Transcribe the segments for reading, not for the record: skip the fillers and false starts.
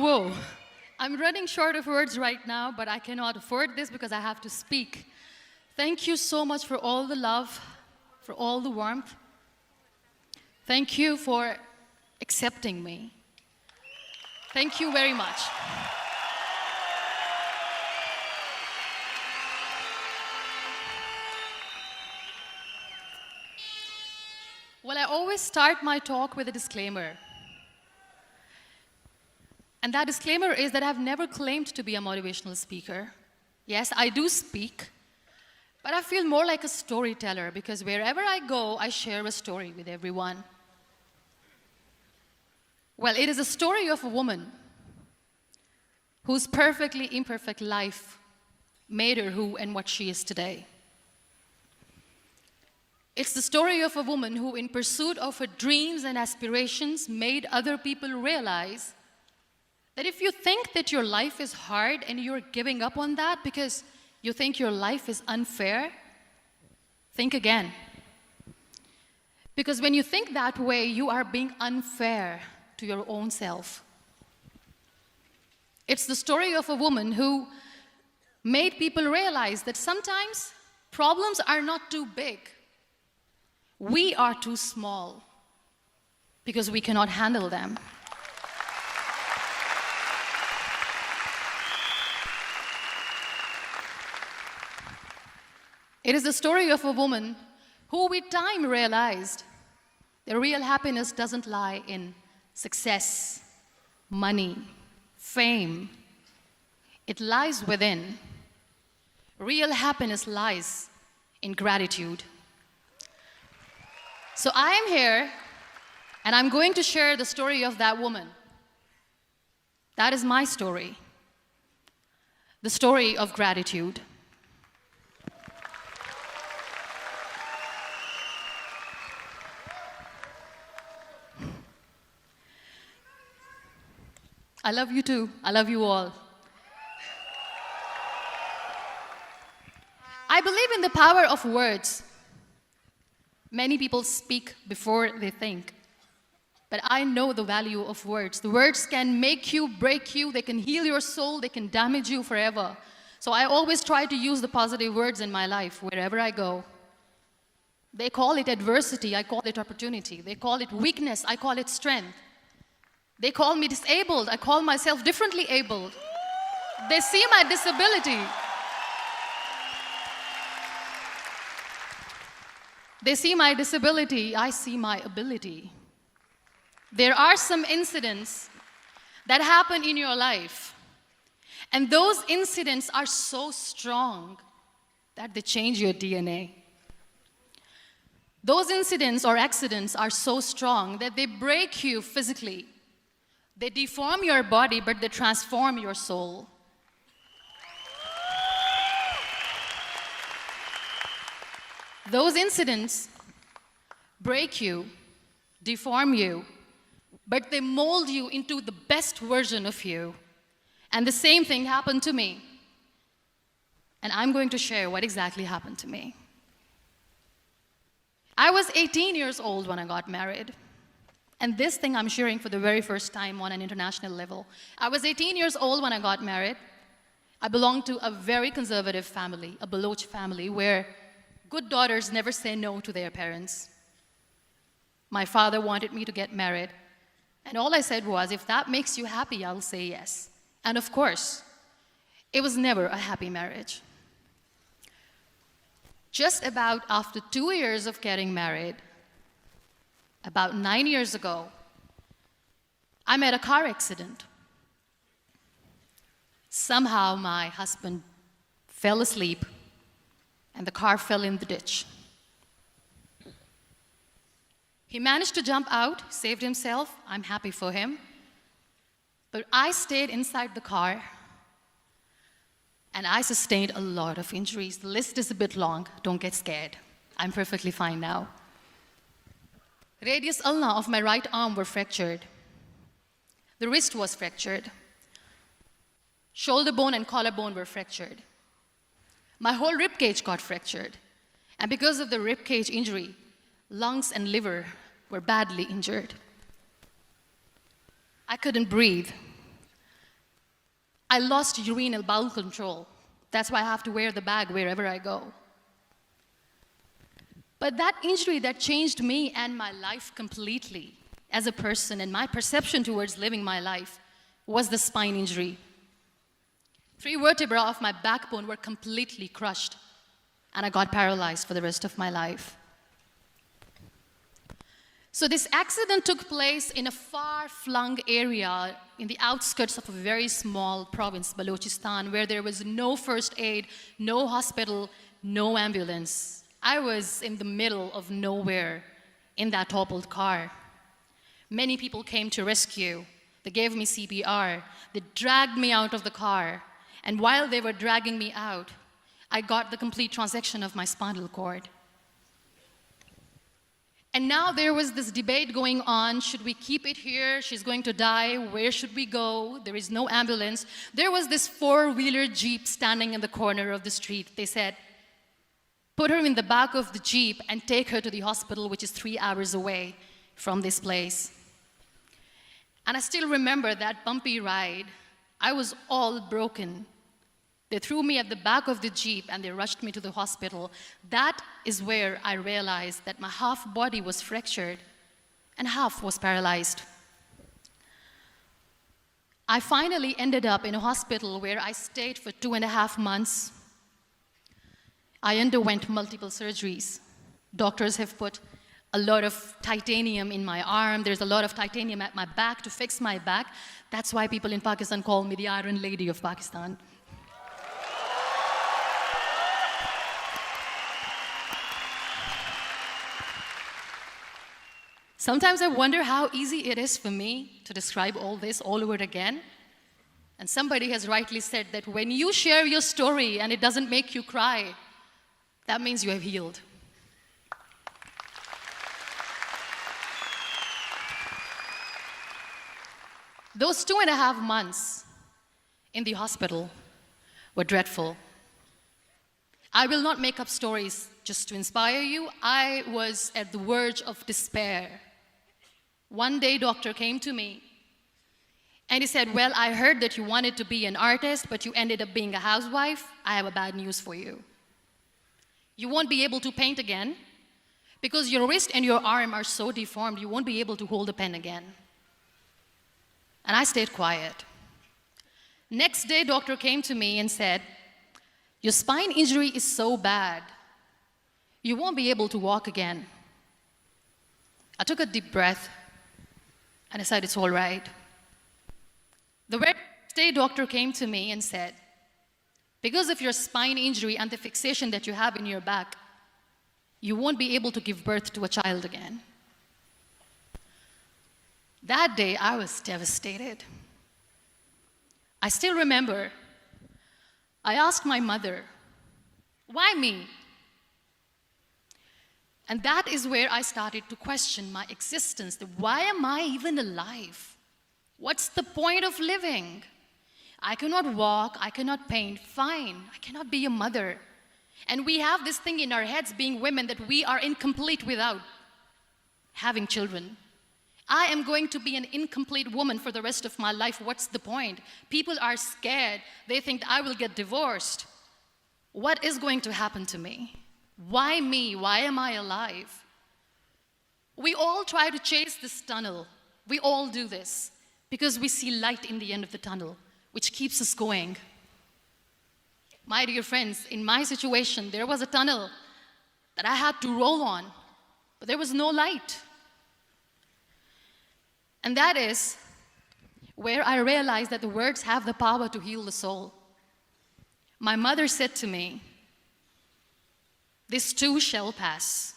Whoa. I'm running short of words right now, but I cannot afford this because I have to speak. Thank you so much for all the love, for all the warmth. Thank you for accepting me. Thank you very much. Well, I always start my talk with a disclaimer. And that disclaimer is that I've never claimed to be a motivational speaker. Yes, I do speak, but I feel more like a storyteller because wherever I go, I share a story with everyone. Well, it is a story of a woman whose perfectly imperfect life made her who and what she is today. It's the story of a woman who, in pursuit of her dreams and aspirations, made other people realize that if you think that your life is hard and you're giving up on that because you think your life is unfair, think again. Because when you think that way, you are being unfair to your own self. It's the story of a woman who made people realize that sometimes problems are not too big. We are too small because we cannot handle them. It is the story of a woman who with time realized that real happiness doesn't lie in success, money, fame. It lies within. Real happiness lies in gratitude. So I am here, and I'm going to share the story of that woman. That is my story. The story of gratitude. I love you too. I love you all. I believe in the power of words. Many people speak before they think. But I know the value of words. The words can make you, break you, they can heal your soul, they can damage you forever. So I always try to use the positive words in my life wherever I go. They call it adversity, I call it opportunity. They call it weakness, I call it strength. They call me disabled, I call myself differently abled. They see my disability. They see my disability, I see my ability. There are some incidents that happen in your life, and those incidents are so strong that they change your DNA. Those incidents or accidents are so strong that they break you physically. They deform your body, but they transform your soul. Those incidents break you, deform you, but they mold you into the best version of you. And the same thing happened to me. And I'm going to share what exactly happened to me. I was 18 years old when I got married. And this thing I'm sharing for the very first time on an international level. I was 18 years old when I got married. I belonged to a very conservative family, a Baloch family, where good daughters never say no to their parents. My father wanted me to get married. And all I said was, if that makes you happy, I'll say yes. And of course, it was never a happy marriage. Just about after 2 years of getting married, about 9 years ago, I met a car accident. Somehow my husband fell asleep and the car fell in the ditch. He managed to jump out, saved himself. I'm happy for him. But I stayed inside the car and I sustained a lot of injuries. The list is a bit long. Don't get scared. I'm perfectly fine now. Radius ulna of my right arm were fractured. The wrist was fractured. Shoulder bone and collarbone were fractured. My whole rib cage got fractured. And because of the rib cage injury, lungs and liver were badly injured. I couldn't breathe. I lost urinary bowel control. That's why I have to wear the bag wherever I go. But that injury that changed me and my life completely as a person and my perception towards living my life was the spine injury. 3 vertebrae of my backbone were completely crushed, and I got paralyzed for the rest of my life. So this accident took place in a far-flung area in the outskirts of a very small province, Balochistan, where there was no first aid, no hospital, no ambulance. I was in the middle of nowhere in that toppled car. Many people came to rescue. They gave me CPR. They dragged me out of the car. And while they were dragging me out, I got the complete transection of my spinal cord. And now there was this debate going on. Should we keep it here? She's going to die. Where should we go? There is no ambulance. There was this 4-wheeler Jeep standing in the corner of the street. They said, put her in the back of the Jeep and take her to the hospital, which is 3 hours away from this place. And I still remember that bumpy ride. I was all broken. They threw me at the back of the Jeep and they rushed me to the hospital. That is where I realized that my half body was fractured and half was paralyzed. I finally ended up in a hospital where I stayed for 2.5 months. I underwent multiple surgeries. Doctors have put a lot of titanium in my arm. There's a lot of titanium at my back to fix my back. That's why people in Pakistan call me the Iron Lady of Pakistan. Sometimes I wonder how easy it is for me to describe all this all over again. And somebody has rightly said that when you share your story and it doesn't make you cry, that means you have healed. Those 2.5 months in the hospital were dreadful. I will not make up stories just to inspire you. I was at the verge of despair. One day, doctor came to me and he said, well, I heard that you wanted to be an artist, but you ended up being a housewife. I have a bad news for you. You won't be able to paint again because your wrist and your arm are so deformed, you won't be able to hold a pen again. And I stayed quiet. Next day, doctor came to me and said, your spine injury is so bad, you won't be able to walk again. I took a deep breath and I said, it's all right. The very next day, doctor came to me and said, because of your spine injury and the fixation that you have in your back, you won't be able to give birth to a child again. That day, I was devastated. I still remember, I asked my mother, why me? And that is where I started to question my existence. Why am I even alive? What's the point of living? I cannot walk, I cannot paint, fine, I cannot be a mother. And we have this thing in our heads, being women, that we are incomplete without having children. I am going to be an incomplete woman for the rest of my life. What's the point? People are scared. They think I will get divorced. What is going to happen to me? Why me? Why am I alive? We all try to chase this tunnel. We all do this because we see light in the end of the tunnel, which keeps us going. My dear friends, in my situation, there was a tunnel that I had to roll on, but there was no light. And that is where I realized that the words have the power to heal the soul. My mother said to me, this too shall pass.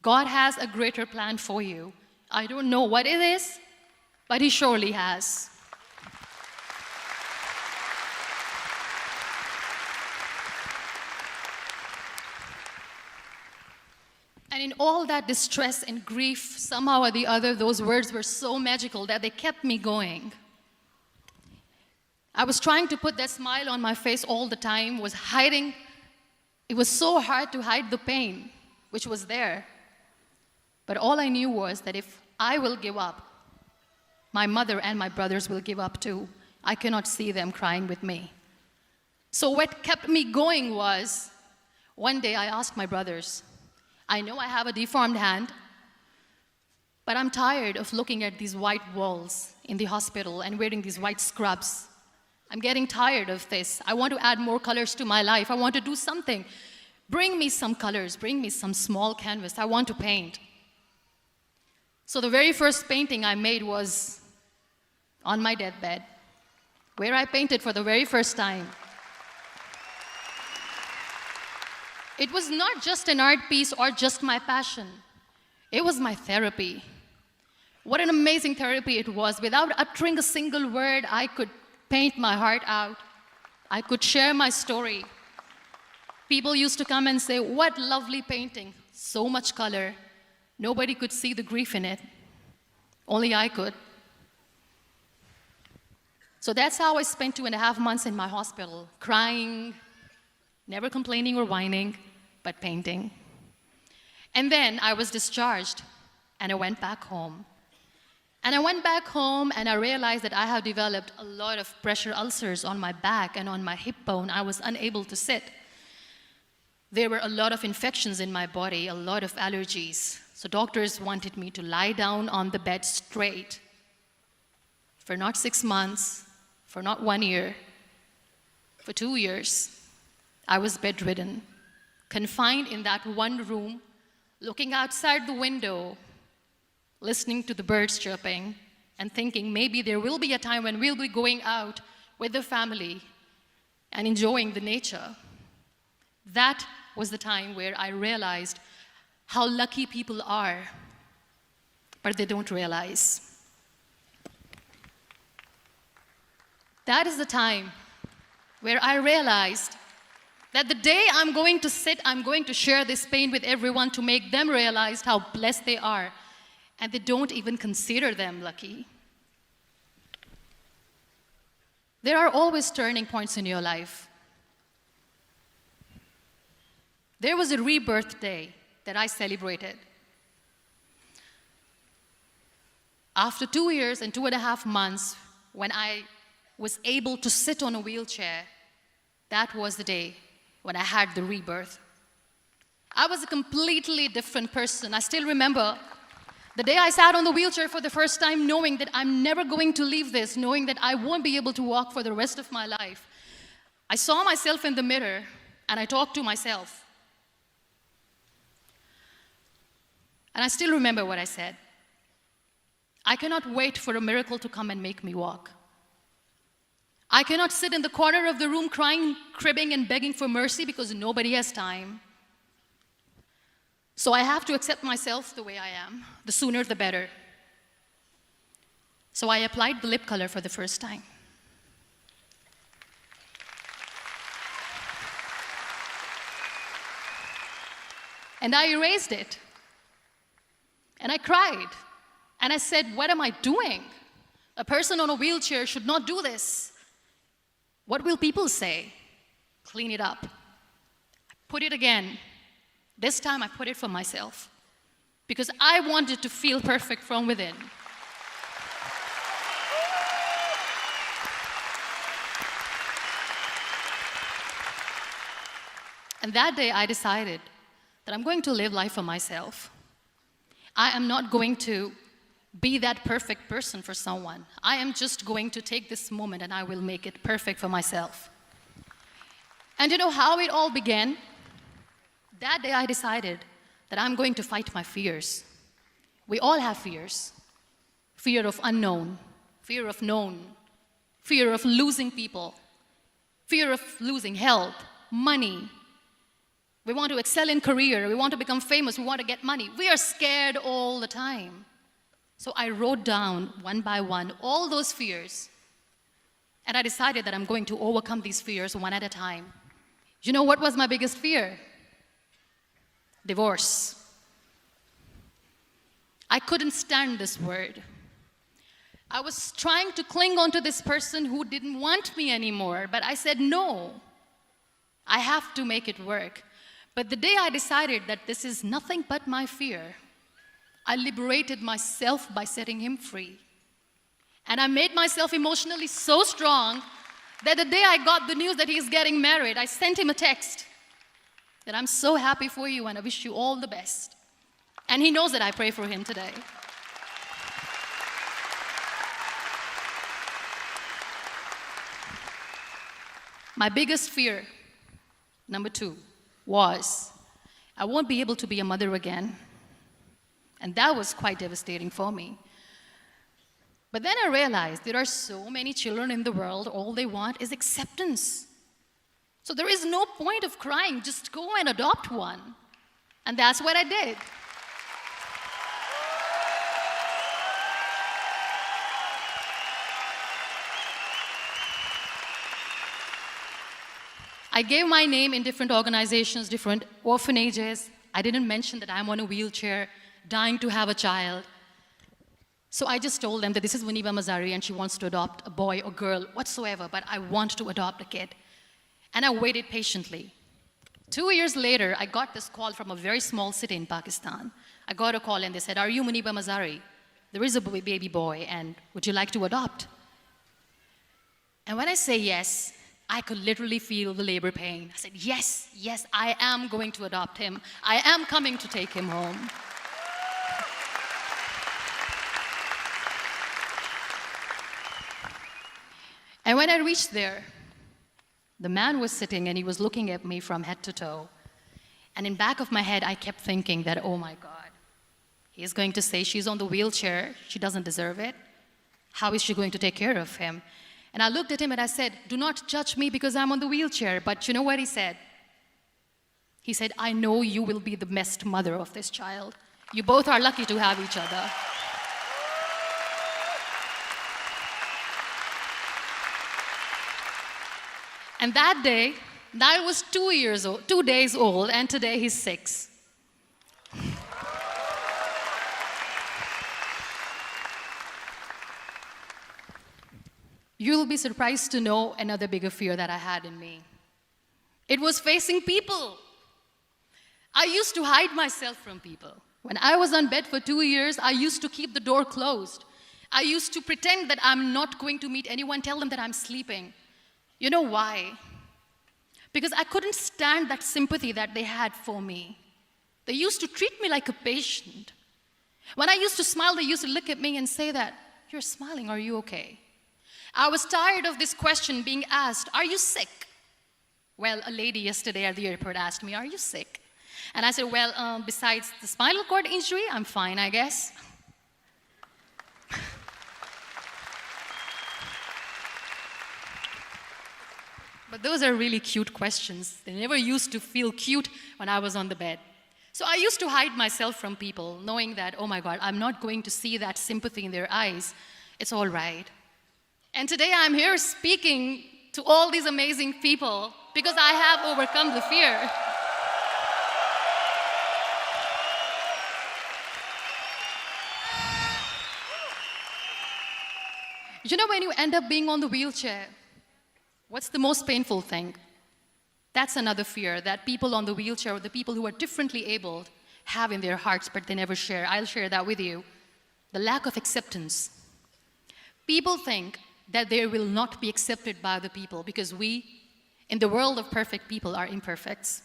God has a greater plan for you. I don't know what it is, but He surely has. And in all that distress and grief, somehow or the other, those words were so magical that they kept me going. I was trying to put that smile on my face all the time, was hiding. It was so hard to hide the pain, which was there. But all I knew was that if I will give up, my mother and my brothers will give up too. I cannot see them crying with me. So what kept me going was, one day I asked my brothers, I know I have a deformed hand, but I'm tired of looking at these white walls in the hospital and wearing these white scrubs. I'm getting tired of this. I want to add more colors to my life. I want to do something. Bring me some colors. Bring me some small canvas. I want to paint. So the very first painting I made was on my deathbed, where I painted for the very first time. It was not just an art piece or just my passion. It was my therapy. What an amazing therapy it was. Without uttering a single word, I could paint my heart out. I could share my story. People used to come and say, what lovely painting, so much color. Nobody could see the grief in it. Only I could. So that's how I spent 2.5 months in my hospital, crying, never complaining or whining, but painting. And then I was discharged, and I went back home. And I went back home, and I realized that I have developed a lot of pressure ulcers on my back and on my hip bone. I was unable to sit. There were a lot of infections in my body, a lot of allergies. So doctors wanted me to lie down on the bed straight for not 6 months, for not 1 year, for 2 years. I was bedridden, confined in that one room, looking outside the window, listening to the birds chirping, and thinking maybe there will be a time when we'll be going out with the family and enjoying the nature. That was the time where I realized how lucky people are, but they don't realize. That is the time where I realized that the day I'm going to sit, I'm going to share this pain with everyone to make them realize how blessed they are, and they don't even consider them lucky. There are always turning points in your life. There was a rebirth day that I celebrated. After 2 years and 2.5 months, when I was able to sit on a wheelchair, that was the day when I had the rebirth. I was a completely different person. I still remember the day I sat on the wheelchair for the first time, knowing that I'm never going to leave this, knowing that I won't be able to walk for the rest of my life. I saw myself in the mirror, and I talked to myself. And I still remember what I said. I cannot wait for a miracle to come and make me walk. I cannot sit in the corner of the room crying, cribbing, and begging for mercy because nobody has time. So I have to accept myself the way I am. The sooner, the better. So I applied the lip color for the first time. And I erased it. And I cried. And I said, what am I doing? A person on a wheelchair should not do this. What will people say? Clean it up. I put it again. This time I put it for myself, because I wanted to feel perfect from within. And that day I decided that I'm going to live life for myself. I am not going to be that perfect person for someone. I am just going to take this moment and I will make it perfect for myself. And you know how it all began? That day I decided that I'm going to fight my fears. We all have fears. Fear of unknown, fear of known, fear of losing people, fear of losing health, money. We want to excel in career, we want to become famous, we want to get money. We are scared all the time. So I wrote down one by one all those fears, and I decided that I'm going to overcome these fears one at a time. You know what was my biggest fear? Divorce. I couldn't stand this word. I was trying to cling on to this person who didn't want me anymore, but I said no. I have to make it work. But the day I decided that this is nothing but my fear, I liberated myself by setting him free. And I made myself emotionally so strong that the day I got the news that he's getting married, I sent him a text that I'm so happy for you and I wish you all the best. And he knows that I pray for him today. My biggest fear, number 2, was I won't be able to be a mother again. And that was quite devastating for me. But then I realized there are so many children in the world, all they want is acceptance. So there is no point of crying, just go and adopt one. And that's what I did. I gave my name in different organizations, different orphanages. I didn't mention that I'm on a wheelchair, dying to have a child. So I just told them that this is Muniba Mazari and she wants to adopt a boy or girl, whatsoever, but I want to adopt a kid. And I waited patiently. 2 years later, I got this call from a very small city in Pakistan. I got a call and they said, "Are you Muniba Mazari? There is a baby boy and would you like to adopt?" And when I say yes, I could literally feel the labor pain. I said, yes, yes, I am going to adopt him. I am coming to take him home. And when I reached there, the man was sitting and he was looking at me from head to toe. And in back of my head, I kept thinking that, oh my God, he's going to say she's on the wheelchair, she doesn't deserve it. How is she going to take care of him? And I looked at him and I said, do not judge me because I'm on the wheelchair. But you know what he said? He said, I know you will be the best mother of this child. You both are lucky to have each other. And that day, that was 2 days old, and today he's 6. You'll be surprised to know another bigger fear that I had in me. It was facing people. I used to hide myself from people. When I was on bed for 2 years, I used to keep the door closed. I used to pretend that I'm not going to meet anyone, tell them that I'm sleeping. You know why? Because I couldn't stand that sympathy that they had for me. They used to treat me like a patient. When I used to smile, they used to look at me and say that, "You're smiling, are you okay?" I was tired of this question being asked, "Are you sick?" Well, a lady yesterday at the airport asked me, "Are you sick?" And I said, well, besides the spinal cord injury, I'm fine, I guess. But those are really cute questions. They never used to feel cute when I was on the bed. So I used to hide myself from people, knowing that, oh my God, I'm not going to see that sympathy in their eyes. It's all right. And today I'm here speaking to all these amazing people because I have overcome the fear. You know, when you end up being on the wheelchair, what's the most painful thing? That's another fear that people on the wheelchair or the people who are differently abled have in their hearts, but they never share. I'll share that with you. The lack of acceptance. People think that they will not be accepted by the people because we, in the world of perfect people, are imperfects.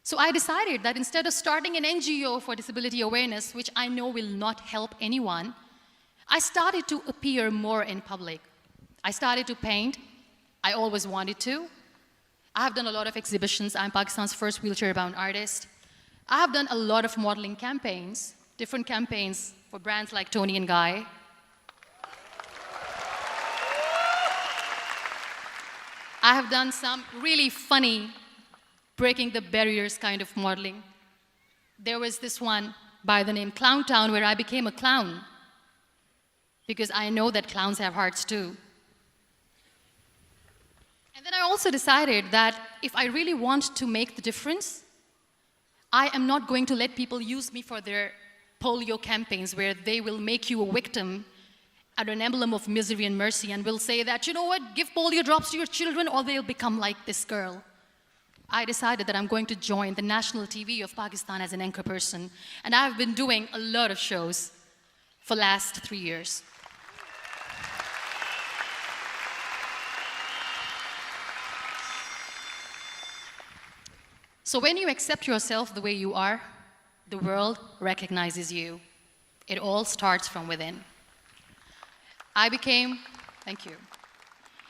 So I decided that instead of starting an NGO for disability awareness, which I know will not help anyone, I started to appear more in public. I started to paint. I always wanted to. I have done a lot of exhibitions. I'm Pakistan's first wheelchair-bound artist. I have done a lot of modeling campaigns, different campaigns for brands like Tony and Guy. I have done some really funny, breaking the barriers kind of modeling. There was this one by the name Clown Town where I became a clown because I know that clowns have hearts too. And then I also decided that if I really want to make the difference, I am not going to let people use me for their polio campaigns where they will make you a victim and an emblem of misery and mercy and will say that, you know what, give polio drops to your children or they'll become like this girl. I decided that I'm going to join the national TV of Pakistan as an anchor person. And I've been doing a lot of shows for the last 3 years. So when you accept yourself the way you are, the world recognizes you. It all starts from within. Thank you.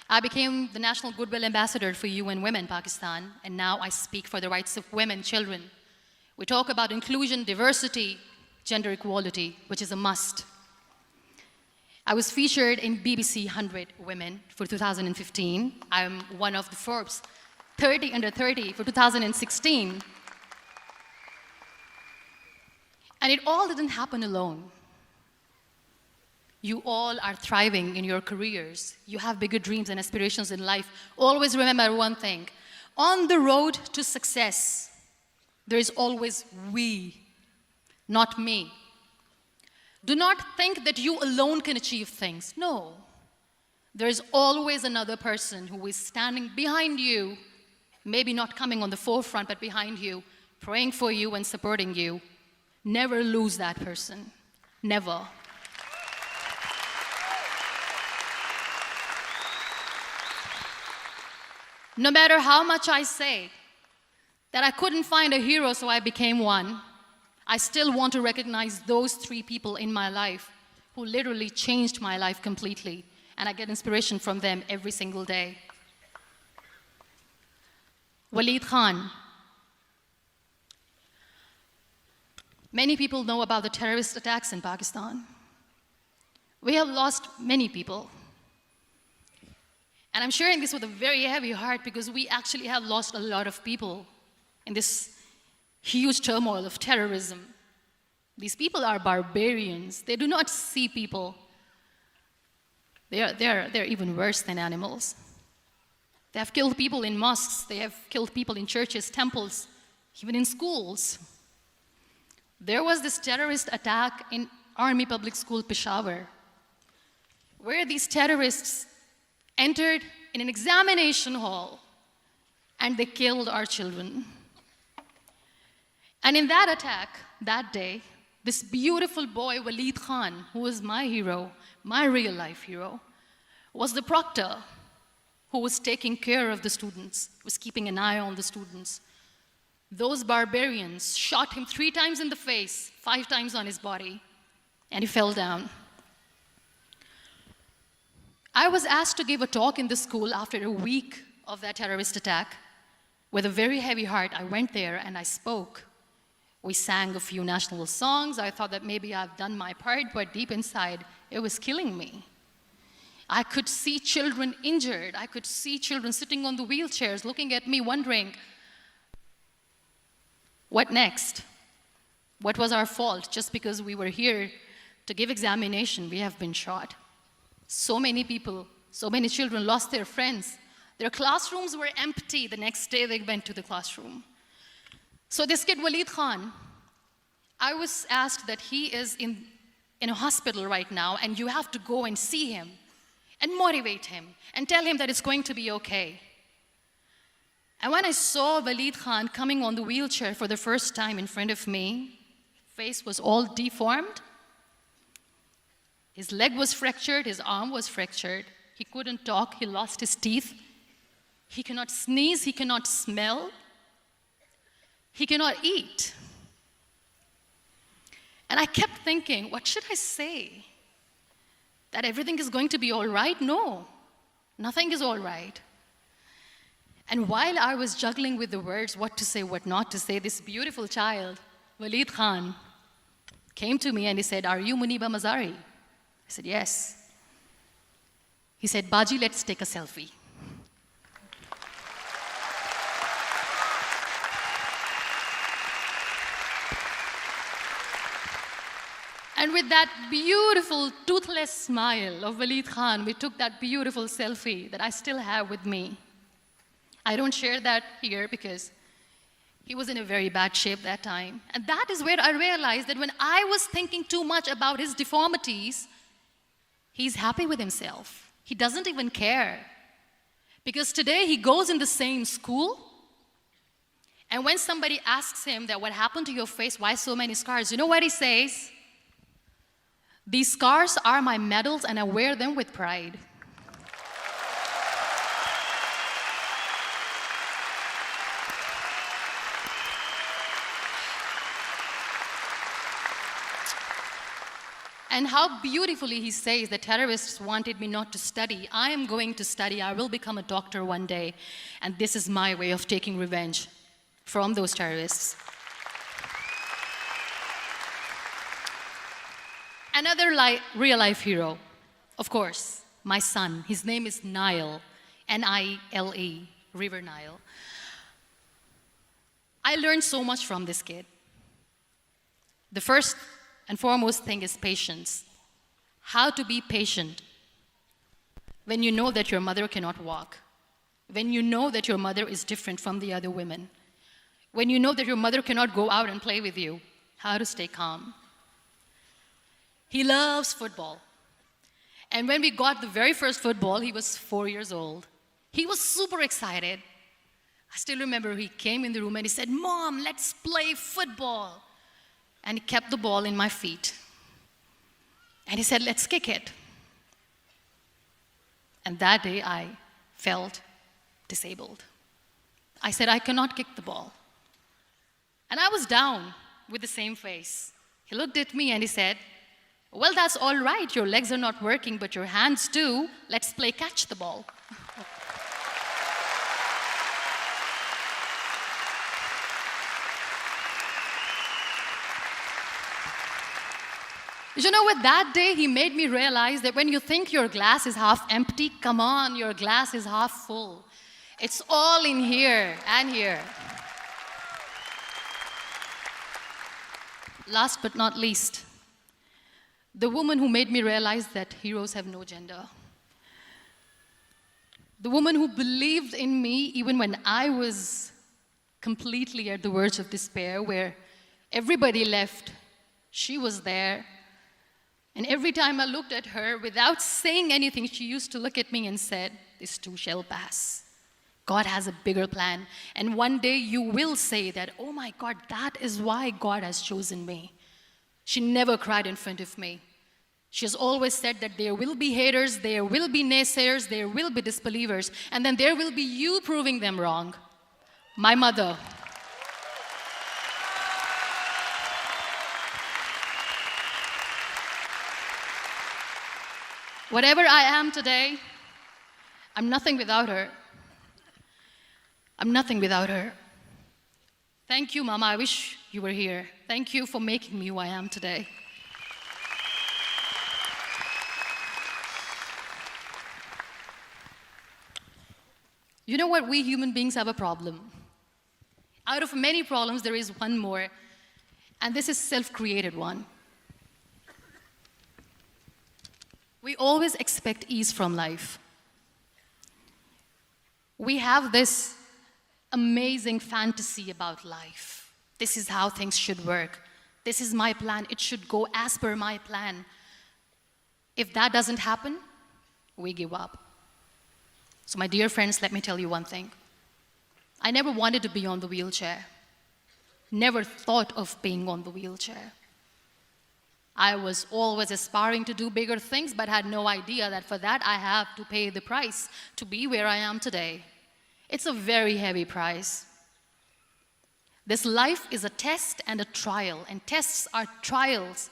I became the National Goodwill Ambassador for UN Women Pakistan, and now I speak for the rights of women, children. We talk about inclusion, diversity, gender equality, which is a must. I was featured in BBC 100 Women for 2015. I'm one of the Forbes 30 under 30 for 2016. And it all didn't happen alone. You all are thriving in your careers. You have bigger dreams and aspirations in life. Always remember one thing. On the road to success, there is always we, not me. Do not think that you alone can achieve things. No. There is always another person who is standing behind you, maybe not coming on the forefront, but behind you, praying for you and supporting you. Never lose that person. Never. No matter how much I say that I couldn't find a hero, so I became one, I still want to recognize those 3 people in my life who literally changed my life completely, and I get inspiration from them every single day. Waleed Khan. Many people know about the terrorist attacks in Pakistan. We have lost many people. And I'm sharing this with a very heavy heart because we actually have lost a lot of people in this huge turmoil of terrorism. These people are barbarians. They do not see people. They're even worse than animals. They have killed people in mosques. They have killed people in churches, temples, even in schools. There was this terrorist attack in Army Public School, Peshawar, where these terrorists entered in an examination hall and they killed our children. And in that attack, that day, this beautiful boy, Waleed Khan, who was my hero, my real life hero, was the proctor who was taking care of the students, was keeping an eye on the students. Those barbarians shot him 3 times in the face, 5 times on his body, and he fell down. I was asked to give a talk in the school after a week of that terrorist attack. With a very heavy heart, I went there and I spoke. We sang a few national songs. I thought that maybe I've done my part, but deep inside, it was killing me. I could see children injured. I could see children sitting on the wheelchairs, looking at me, wondering, what next? What was our fault? Just because we were here to give examination, we have been shot. So many people, so many children lost their friends. Their classrooms were empty. The next day they went to the classroom. So this kid, Waleed Khan, I was asked that he is in a hospital right now, and you have to go and see him and motivate him and tell him that it's going to be okay. And when I saw Waleed Khan coming on the wheelchair for the first time in front of me, face was all deformed. His leg was fractured, his arm was fractured. He couldn't talk, he lost his teeth. He cannot sneeze, he cannot smell. He cannot eat. And I kept thinking, what should I say? That everything is going to be all right? No, nothing is all right. And while I was juggling with the words, what to say, what not to say, this beautiful child, Waleed Khan, came to me and he said, "Are you Muniba Mazari?" I said, "Yes." He said, "Baji, let's take a selfie." And with that beautiful, toothless smile of Waleed Khan, we took that beautiful selfie that I still have with me. I don't share that here because he was in a very bad shape that time. And that is where I realized that when I was thinking too much about his deformities, he's happy with himself. He doesn't even care. Because today he goes in the same school, and when somebody asks him that what happened to your face, why so many scars, you know what he says? "These scars are my medals and I wear them with pride." And how beautifully he says the terrorists wanted me not to study. I am going to study. I will become a doctor one day. And this is my way of taking revenge from those terrorists. Another real-life hero, of course, my son. His name is Nile, N-I-L-E, River Nile. I learned so much from this kid. The first and foremost thing is patience. How to be patient when you know that your mother cannot walk, when you know that your mother is different from the other women, when you know that your mother cannot go out and play with you, how to stay calm. He loves football. And when we got the very first football, he was 4 years old. He was super excited. I still remember he came in the room and he said, "Mom, let's play football." And he kept the ball in my feet. And he said, "Let's kick it." And that day I felt disabled. I said, "I cannot kick the ball." And I was down with the same face. He looked at me and he said, "Well, that's all right. Your legs are not working, but your hands do. Let's play catch the ball." You know what? That day he made me realize that when you think your glass is half empty, come on, your glass is half full. It's all in here and here. Last but not least, the woman who made me realize that heroes have no gender. The woman who believed in me even when I was completely at the verge of despair, where everybody left, she was there. And every time I looked at her, without saying anything, she used to look at me and said, "This too shall pass. God has a bigger plan. And one day you will say that, oh my God, that is why God has chosen me." She never cried in front of me. She has always said that there will be haters, there will be naysayers, there will be disbelievers, and then there will be you proving them wrong. My mother. Whatever I am today, I'm nothing without her. I'm nothing without her. Thank you, Mama. I wish you were here. Thank you for making me who I am today. You know what? We human beings have a problem. Out of many problems, there is one more, and this is self-created one. We always expect ease from life. We have this amazing fantasy about life. This is how things should work. This is my plan. It should go as per my plan. If that doesn't happen, we give up. So my dear friends, let me tell you one thing. I never wanted to be on the wheelchair. Never thought of being on the wheelchair. I was always aspiring to do bigger things, but had no idea that for that I have to pay the price to be where I am today. It's a very heavy price. This life is a test and a trial, and tests or trials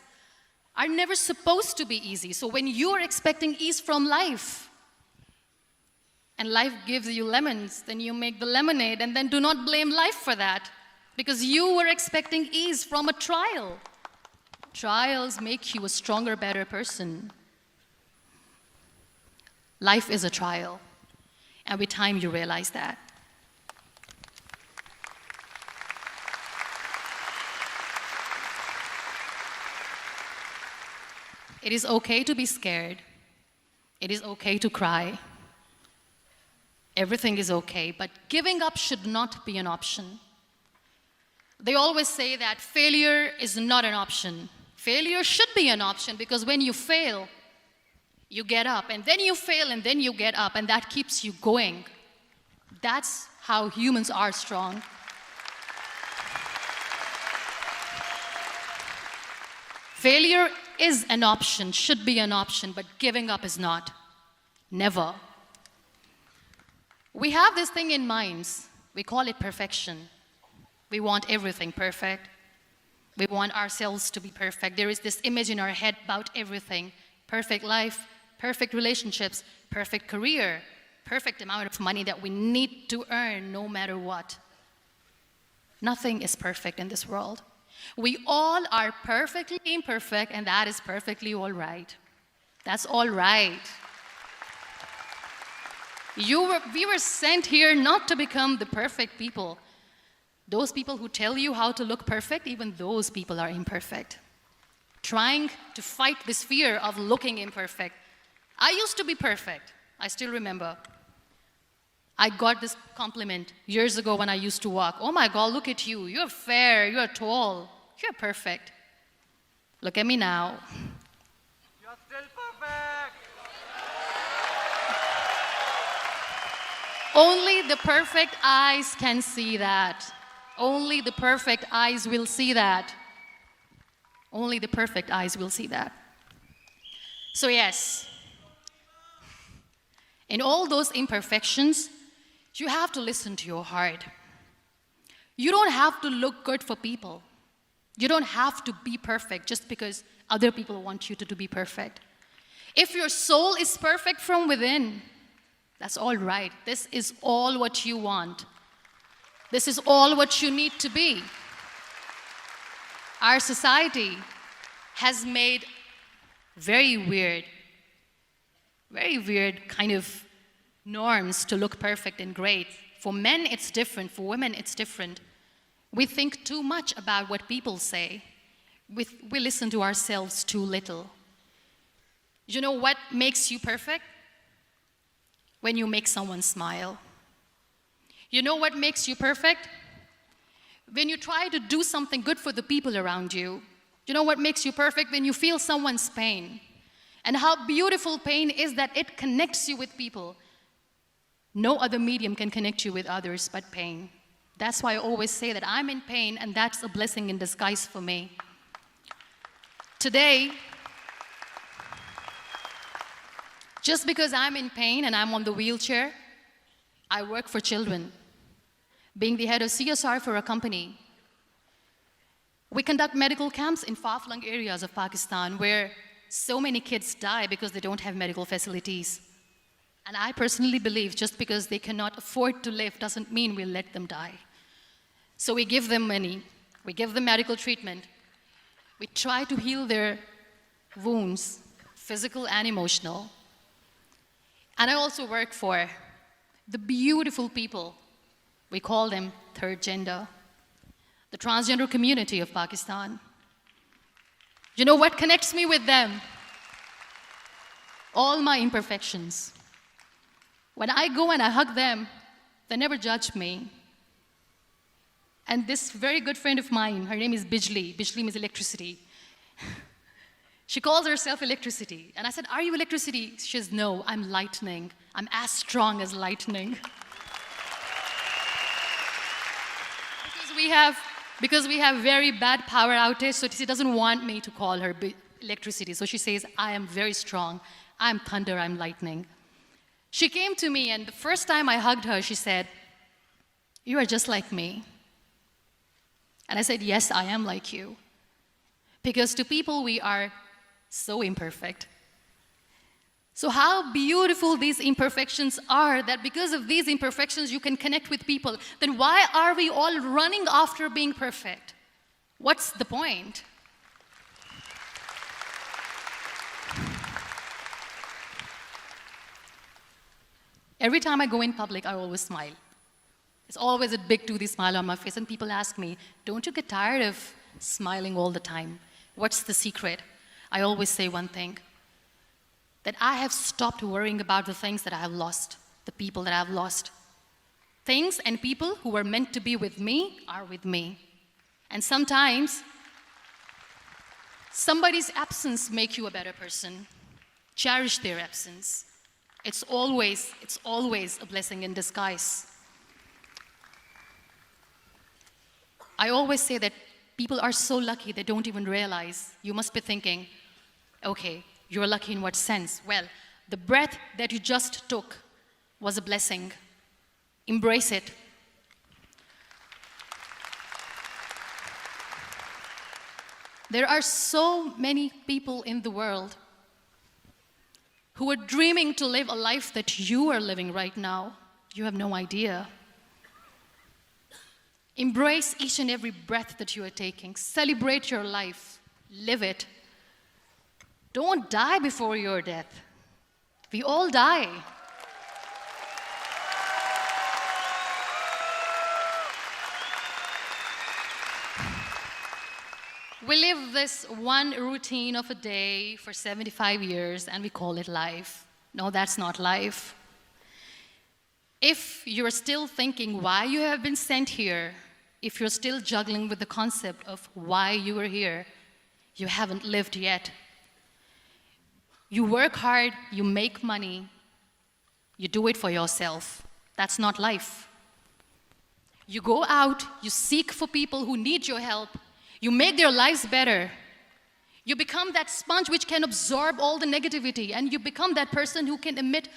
are never supposed to be easy. So when you're expecting ease from life, and life gives you lemons, then you make the lemonade, and then do not blame life for that, because you were expecting ease from a trial. Trials make you a stronger, better person. Life is a trial, and with time you realize that. It is okay to be scared. It is okay to cry. Everything is okay, but giving up should not be an option. They always say that failure is not an option. Failure should be an option, because when you fail, you get up, and then you fail, and then you get up, and that keeps you going. That's how humans are strong. Failure is an option, should be an option, but giving up is not. Never. We have this thing in minds. We call it perfection. We want everything perfect. We want ourselves to be perfect. There is this image in our head about everything. Perfect life, perfect relationships, perfect career, perfect amount of money that we need to earn no matter what. Nothing is perfect in this world. We all are perfectly imperfect, and that is perfectly all right. That's all right. We were sent here not to become the perfect people. Those people who tell you how to look perfect, even those people are imperfect. Trying to fight this fear of looking imperfect. I used to be perfect. I still remember. I got this compliment years ago when I used to walk. Oh my God, look at you. You're fair, you're tall, you're perfect. Look at me now. You're still perfect. Only the perfect eyes can see that. Only the perfect eyes will see that. Only the perfect eyes will see that. So yes, in all those imperfections, you have to listen to your heart. You don't have to look good for people. You don't have to be perfect just because other people want you to be perfect. If your soul is perfect from within, that's all right. This is all what you want. This is all what you need to be. Our society has made very weird kind of norms to look perfect and great. For men, it's different. For women, it's different. We think too much about what people say. We listen to ourselves too little. You know what makes you perfect? When you make someone smile. You know what makes you perfect? When you try to do something good for the people around you. You know what makes you perfect? When you feel someone's pain. And how beautiful pain is that it connects you with people. No other medium can connect you with others but pain. That's why I always say that I'm in pain, and that's a blessing in disguise for me. Today, just because I'm in pain and I'm on the wheelchair, I work for children. Being the head of CSR for a company, we conduct medical camps in far-flung areas of Pakistan where so many kids die because they don't have medical facilities. And I personally believe just because they cannot afford to live doesn't mean we'll let them die. So we give them money, we give them medical treatment, we try to heal their wounds, physical and emotional. And I also work for the beautiful people, we call them third gender, the transgender community of Pakistan. You know what connects me with them? All my imperfections. When I go and I hug them, they never judge me. And this very good friend of mine, her name is Bijli. Bijli means electricity. She calls herself electricity. And I said, are you electricity? She says, no, I'm lightning. I'm as strong as lightning. Because we have very bad power outage, so she doesn't want me to call her electricity. So she says, I am very strong. I'm thunder, I'm lightning. She came to me, and the first time I hugged her, she said, you are just like me. And I said, yes, I am like you. Because to people, we are so imperfect. So how beautiful these imperfections are, that because of these imperfections, you can connect with people. Then why are we all running after being perfect? What's the point? Every time I go in public, I always smile. It's always a big toothy smile on my face, and people ask me, don't you get tired of smiling all the time? What's the secret? I always say one thing, that I have stopped worrying about the things that I have lost, the people that I have lost. Things and people who were meant to be with me are with me. And sometimes, somebody's absence makes you a better person. Cherish their absence. It's always a blessing in disguise. I always say that people are so lucky they don't even realize. You must be thinking, okay, you're lucky in what sense? Well, the breath that you just took was a blessing. Embrace it. There are so many people in the world who are dreaming to live a life that you are living right now. You have no idea. Embrace each and every breath that you are taking. Celebrate your life. Live it. Don't die before your death. We all die. We live this one routine of a day for 75 years and we call it life. No, that's not life. If you're still thinking why you have been sent here, if you're still juggling with the concept of why you are here, you haven't lived yet. You work hard, you make money, you do it for yourself. That's not life. You go out, you seek for people who need your help, you make their lives better. You become that sponge which can absorb all the negativity, and you become that person who can emit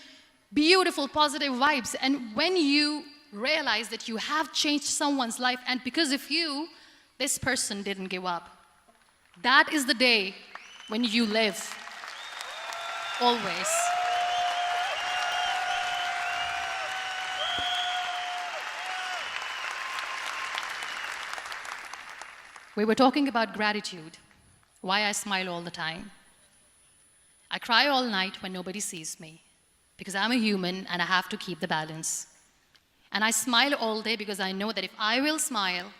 beautiful, positive vibes. And when you realize that you have changed someone's life, and because of you, this person didn't give up, that is the day when you live. Always. We were talking about gratitude, why I smile all the time. I cry all night when nobody sees me, because I'm a human and I have to keep the balance. And I smile all day because I know that if I will smile,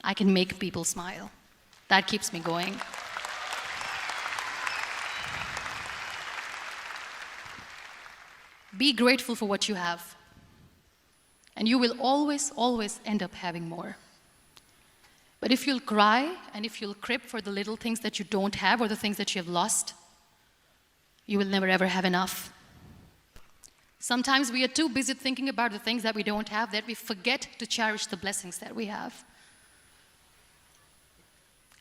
I can make people smile. That keeps me going. Be grateful for what you have, and you will always, always end up having more. But if you'll cry and if you'll crib for the little things that you don't have or the things that you have lost, you will never ever have enough. Sometimes we are too busy thinking about the things that we don't have that we forget to cherish the blessings that we have.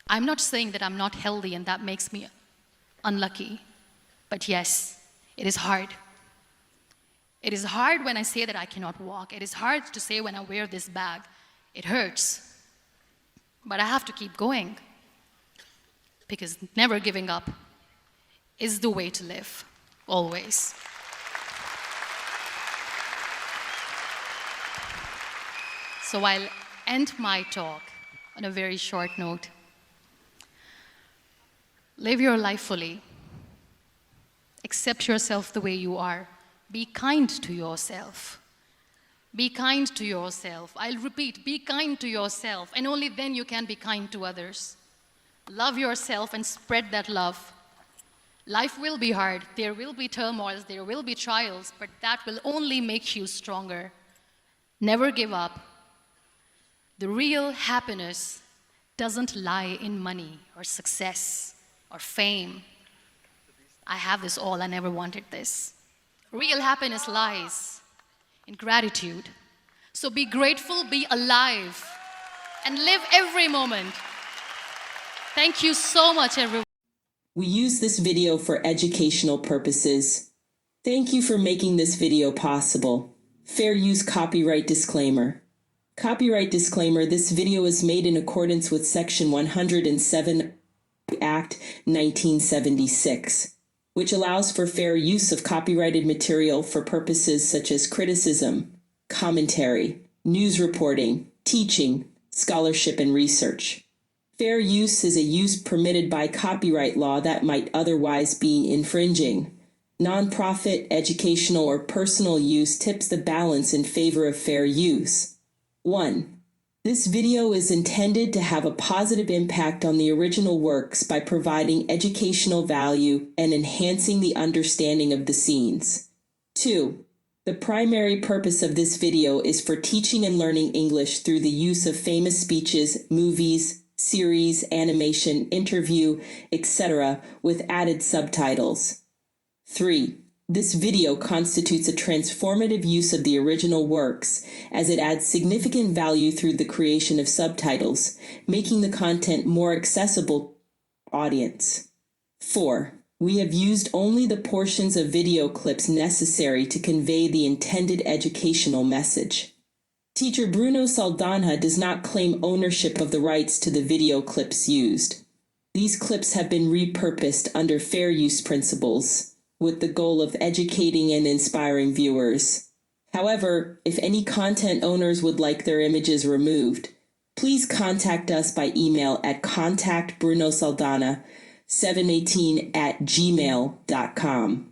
I'm not saying that I'm not healthy and that makes me unlucky, but yes, it is hard. It is hard when I say that I cannot walk. It is hard to say when I wear this bag. It hurts. But I have to keep going, because never giving up is the way to live, always. So I'll end my talk on a very short note. Live your life fully. Accept yourself the way you are. Be kind to yourself. Be kind to yourself. I'll repeat, be kind to yourself, and only then you can be kind to others. Love yourself and spread that love. Life will be hard. There will be turmoils, there will be trials, but that will only make you stronger. Never give up. The real happiness doesn't lie in money or success or fame. I have this all, I never wanted this. Real happiness lies in gratitude. So be grateful, be alive, and live every moment. Thank you so much, everyone. We use this video for educational purposes. Thank you for making this video possible. Fair use copyright disclaimer. Copyright disclaimer: this video is made in accordance with Section 107 Act 1976. Which allows for fair use of copyrighted material for purposes such as criticism, commentary, news reporting, teaching, scholarship, and research. Fair use is a use permitted by copyright law that might otherwise be infringing. Nonprofit, educational, or personal use tips the balance in favor of fair use. 1. This video is intended to have a positive impact on the original works by providing educational value and enhancing the understanding of the scenes. 2. The primary purpose of this video is for teaching and learning English through the use of famous speeches, movies, series, animation, interview, etc., with added subtitles. 3. This video constitutes a transformative use of the original works, as it adds significant value through the creation of subtitles, making the content more accessible to the audience. 4. We have used only the portions of video clips necessary to convey the intended educational message. Teacher Bruno Saldana does not claim ownership of the rights to the video clips used. These clips have been repurposed under fair use principles, with the goal of educating and inspiring viewers. However, if any content owners would like their images removed, please contact us by email at contactbrunosaldana718@gmail.com.